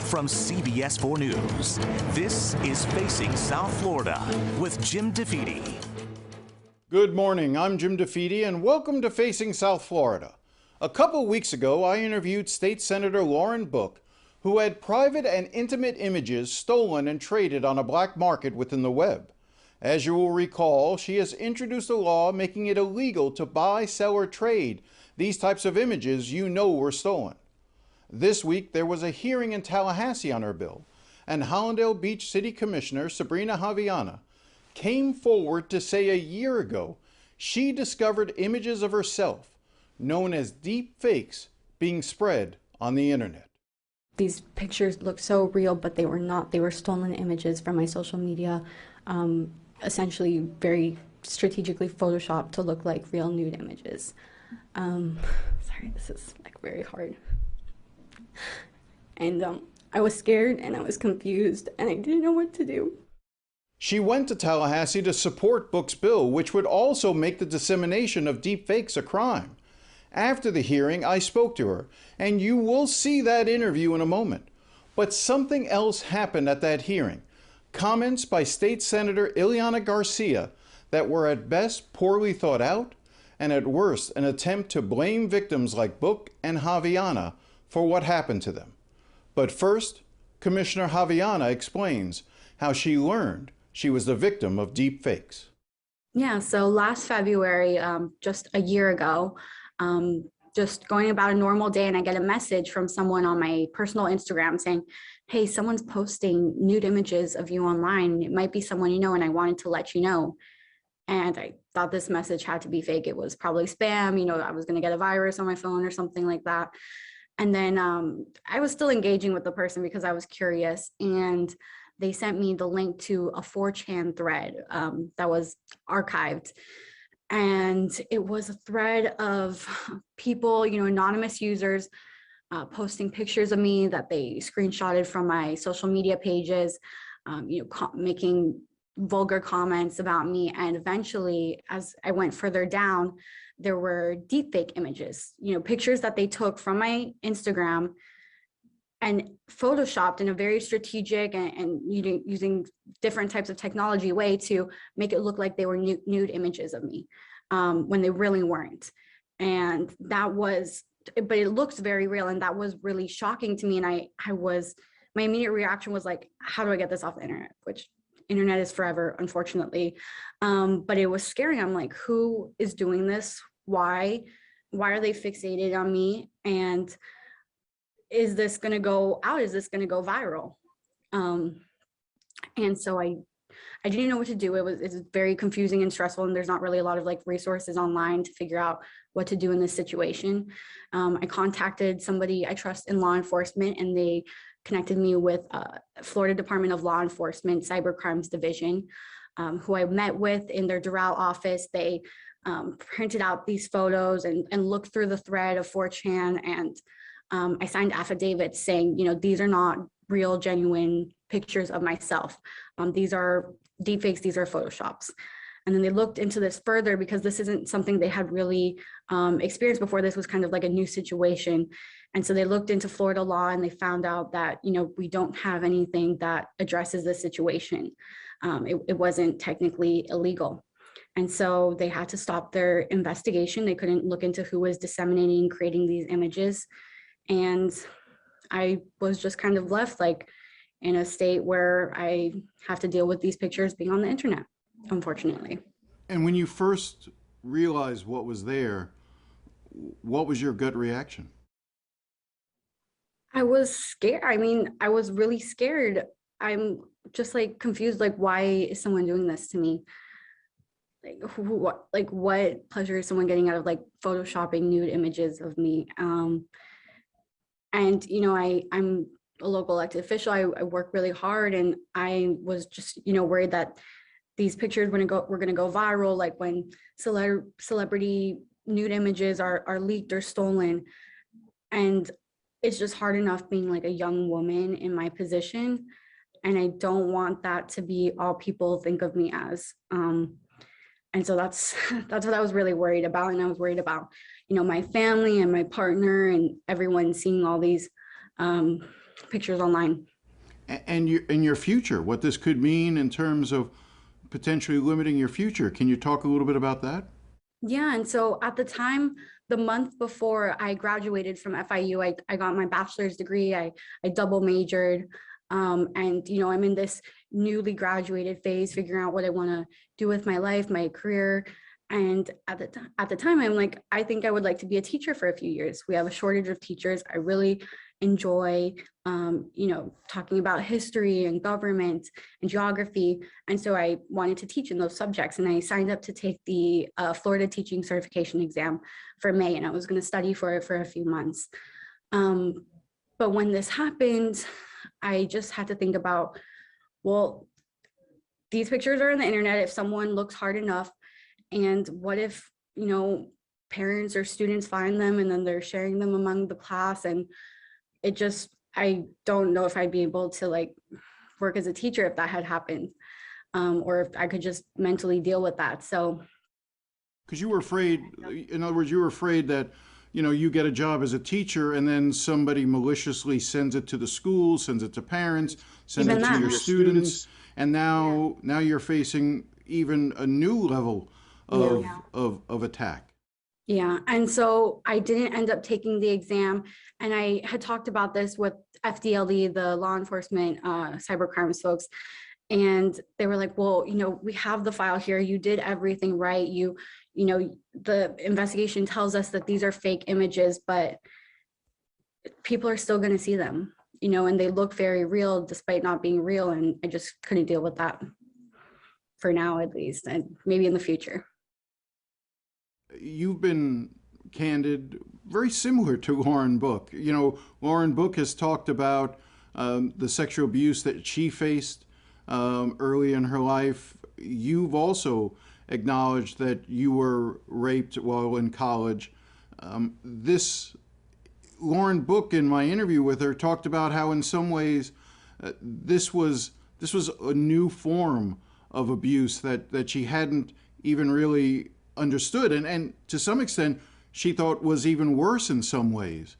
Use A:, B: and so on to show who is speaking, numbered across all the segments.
A: From CBS 4 News, this is Facing South Florida with Jim DeFede.
B: Good morning, I'm Jim DeFede and welcome to Facing South Florida. A couple weeks ago, I interviewed State Senator Lauren Book, who had private and intimate images stolen and traded on a black market within the web. As you will recall, she has introduced a law making it illegal to buy, sell, or trade these types of images you know were stolen. This week, there was a hearing in Tallahassee on her bill, and Hallandale Beach City Commissioner Sabrina Javellana came forward to say a year ago she discovered images of herself, known as deep fakes, being spread on the internet.
C: These pictures looked so real, but they were not. They were stolen images from my social media, essentially very strategically photoshopped to look like real nude images. Sorry, this is like very hard. And I was scared and I was confused and I didn't know what to do.
B: She went to Tallahassee to support Book's bill, which would also make the dissemination of deepfakes a crime. After the hearing, I spoke to her, and you will see that interview in a moment. But something else happened at that hearing. Comments by State Senator Ileana Garcia that were at best poorly thought out, and at worst an attempt to blame victims like Book and Javellana for what happened to them. But first, Commissioner Javellana explains how she learned she was the victim of deep fakes.
C: Yeah, so last February, just a year ago, just going about a normal day, and I get a message from someone on my personal Instagram saying, hey, someone's posting nude images of you online. It might be someone you know, and I wanted to let you know. And I thought this message had to be fake. It was probably spam, I was going to get a virus on my phone or something like that. And then I was still engaging with the person because I was curious, and they sent me the link to a 4chan thread that was archived. And it was a thread of people, anonymous users posting pictures of me that they screenshotted from my social media pages, making vulgar comments about me. And eventually, as I went further down, there were deepfake images, pictures that they took from my Instagram and photoshopped in a very strategic and using different types of technology way to make it look like they were nude images of me when they really weren't. And but it looks very real, and that was really shocking to me. And my immediate reaction was like, how do I get this off the internet? Which internet is forever, unfortunately. But it was scary. I'm like, who is doing this? Why are they fixated on me? And is this going to go out? Is this going to go viral? And so I didn't know what to do. It's very confusing and stressful, and there's not really a lot of resources online to figure out what to do in this situation. I contacted somebody I trust in law enforcement, and they connected me with Florida Department of Law Enforcement Cyber Crimes Division, who I met with in their Doral office. They printed out these photos and looked through the thread of 4chan, and I signed affidavits saying, these are not real, genuine pictures of myself. These are deepfakes, these are photoshops. And then they looked into this further because this isn't something they had really experienced before. This was kind of like a new situation. And so they looked into Florida law, and they found out that, we don't have anything that addresses this situation. It wasn't technically illegal. And so they had to stop their investigation. They couldn't look into who was disseminating and creating these images. And I was just kind of left in a state where I have to deal with these pictures being on the internet, unfortunately.
B: And when you first realized what was there, what was your gut reaction?
C: I was scared. I was really scared. I'm just confused, why is someone doing this to me? What pleasure is someone getting out of photoshopping nude images of me? And I'm a local elected official. I work really hard, and I was just worried that these pictures were gonna go viral, when celebrity nude images are leaked or stolen. And it's just hard enough being a young woman in my position, and I don't want that to be all people think of me as. And so that's what I was really worried about. And I was worried about, my family and my partner and everyone seeing all these pictures online.
B: And in your future, what this could mean in terms of potentially limiting your future. Can you talk a little bit about that?
C: Yeah, and so at the time, the month before I graduated from FIU, I got my bachelor's degree. I double majored. And, you know, I'm in this newly graduated phase, figuring out what I want to do with my life, my career. And at the time, I'm like, I think I would like to be a teacher for a few years. We have a shortage of teachers. I really enjoy, you know, talking about history and government and geography. And so I wanted to teach in those subjects. And I signed up to take the Florida teaching certification exam for May. And I was going to study for it for a few months. But when this happened, I just had to think about, well, these pictures are on the internet. If someone looks hard enough, and what if, you know, parents or students find them and then they're sharing them among the class, and it just, I don't know if I'd be able to like work as a teacher if that had happened, or if I could just mentally deal with that. So,
B: because you were afraid, in other words, you were afraid that, you know, you get a job as a teacher and then somebody maliciously sends it to the school, sends it to parents, sends it to your students, and now you're facing even a new level of attack.
C: Yeah, and so I didn't end up taking the exam, and I had talked about this with FDLE, the law enforcement cyber crimes folks, and they were like, well, you know, we have the file here, you did everything right, you know, the investigation tells us that these are fake images, but people are still going to see them, you know, and they look very real despite not being real, and I just couldn't deal with that for now, at least, and maybe in the future.
B: You've been candid, very similar to Lauren Book. You know, Lauren Book has talked about the sexual abuse that she faced early in her life. You've also acknowledged that you were raped while in college. Lauren Book, in my interview with her, talked about how in some ways this was a new form of abuse that she hadn't even really understood, and to some extent she thought was even worse in some ways.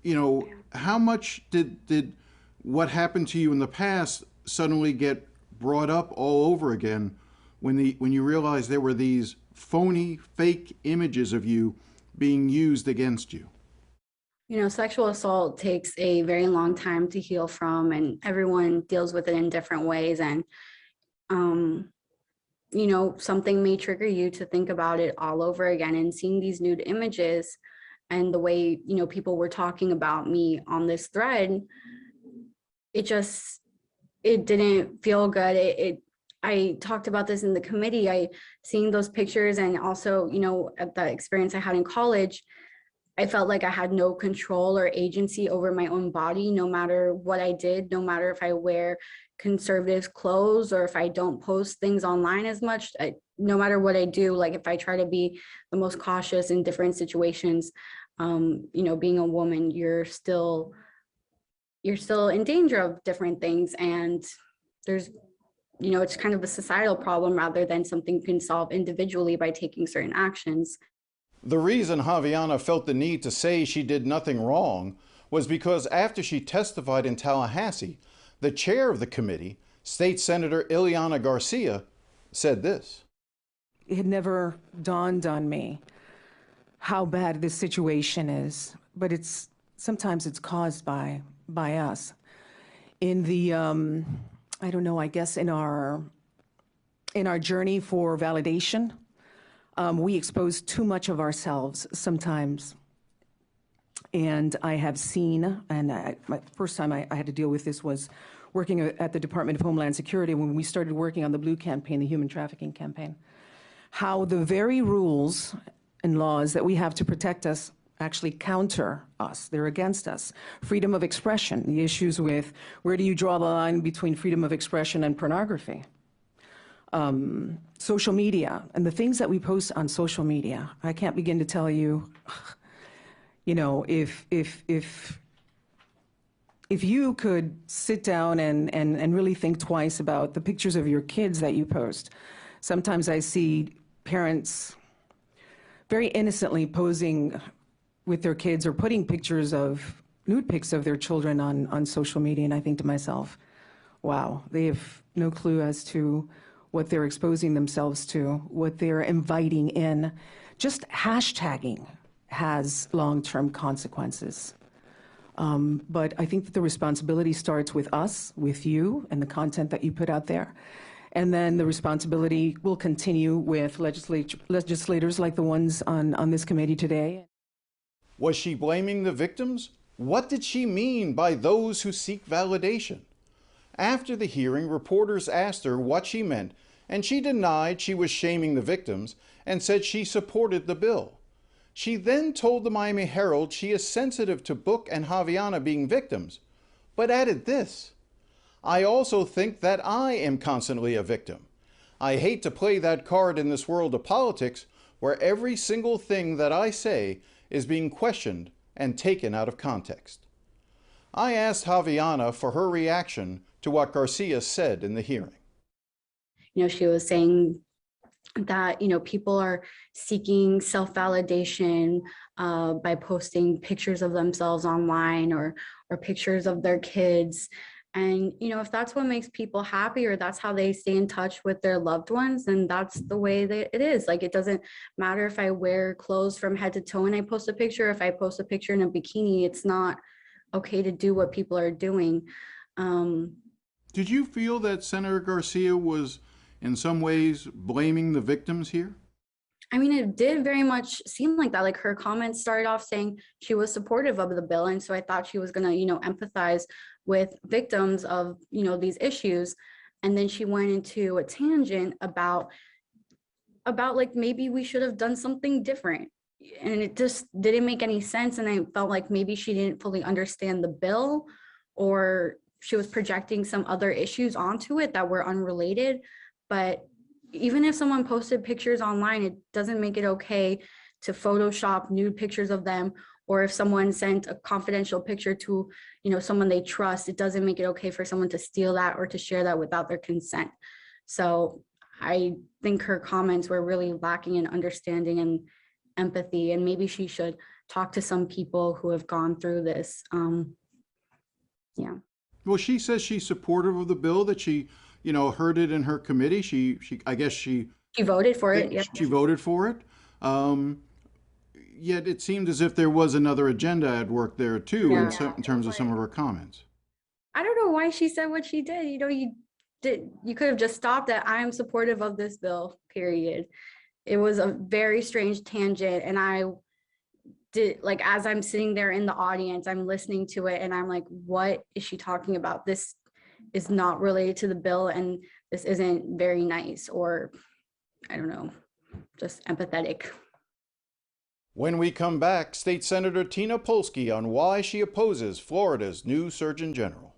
B: You know, how much did what happened to you in the past suddenly get brought up all over again when you realized there were these phony, fake images of you being used against you?
C: You know, sexual assault takes a very long time to heal from, and everyone deals with it in different ways. And you know, something may trigger you to think about it all over again, and seeing these nude images and the way, you know, people were talking about me on this thread, it didn't feel good. I talked about this in the committee. Seeing those pictures, and also, you know, at the experience I had in college, I felt like I had no control or agency over my own body, no matter what I did, no matter if I wear conservative clothes or if I don't post things online as much. No matter what I do, like if I try to be the most cautious in different situations, you know, being a woman, you're still in danger of different things. And there's, you know, it's kind of a societal problem rather than something you can solve individually by taking certain actions.
B: The reason Javellana felt the need to say she did nothing wrong was because after she testified in Tallahassee, the chair of the committee, State Senator Ileana Garcia, said this.
D: It had never dawned on me how bad this situation is, but sometimes it's caused by us. In the, I don't know, I guess in our journey for validation, we expose too much of ourselves sometimes. And I have seen, and my first time I had to deal with this was working at the Department of Homeland Security when we started working on the Blue campaign, the human trafficking campaign, how the very rules and laws that we have to protect us actually counter us. They're against us. Freedom of expression, the issues with where do you draw the line between freedom of expression and pornography? Social media, and the things that we post on social media. I can't begin to tell you, you know, if you could sit down and really think twice about the pictures of your kids that you post. Sometimes I see parents very innocently posing with their kids or putting pictures of nude pics of their children on social media, and I think to myself, wow, they have no clue as to what they're exposing themselves to, what they're inviting in. Just hashtagging has long-term consequences. But I think that the responsibility starts with us, with you, and the content that you put out there. And then the responsibility will continue with legislators like the ones on this committee today.
B: Was she blaming the victims? What did she mean by those who seek validation? After the hearing, reporters asked her what she meant, and she denied she was shaming the victims and said she supported the bill. She then told the Miami Herald she is sensitive to Book and Javellana being victims, but added this: "I also think that I am constantly a victim. I hate to play that card in this world of politics where every single thing that I say is being questioned and taken out of context." I asked Javellana for her reaction to what Garcia said in the hearing.
C: She was saying that, people are seeking self-validation by posting pictures of themselves online or pictures of their kids. And, if that's what makes people happy, or that's how they stay in touch with their loved ones, then that's the way that it is. Like, it doesn't matter if I wear clothes from head to toe and I post a picture. If I post a picture in a bikini, it's not okay to do what people are doing.
B: Did you feel that Senator Garcia was in some ways blaming the victims here?
C: I mean, it did very much seem like that. Like, her comments started off saying she was supportive of the bill. And so I thought she was going to, empathize with victims of, these issues. And then she went into a tangent about like, maybe we should have done something different. And it just didn't make any sense. And I felt like maybe she didn't fully understand the bill, or she was projecting some other issues onto it that were unrelated. But even if someone posted pictures online, it doesn't make it okay to Photoshop nude pictures of them. Or if someone sent a confidential picture to, someone they trust, it doesn't make it okay for someone to steal that or to share that without their consent. So I think her comments were really lacking in understanding and empathy, and maybe she should talk to some people who have gone through this. Yeah.
B: Well, she says she's supportive of the bill, that she, heard it in her committee. I guess she
C: voted for it. Yeah.
B: She voted for it. Yet it seemed as if there was another agenda at work there too, in terms of some of her comments.
C: I don't know why she said what she did. You could have just stopped at "I am supportive of this bill," period. It was a very strange tangent, and I did, like, as I'm sitting there in the audience, I'm listening to it, and I'm like, what is she talking about? This is not related to the bill, and this isn't very nice, or I don't know, just empathetic.
B: When we come back, State Senator Tina Polsky on why she opposes Florida's new Surgeon General.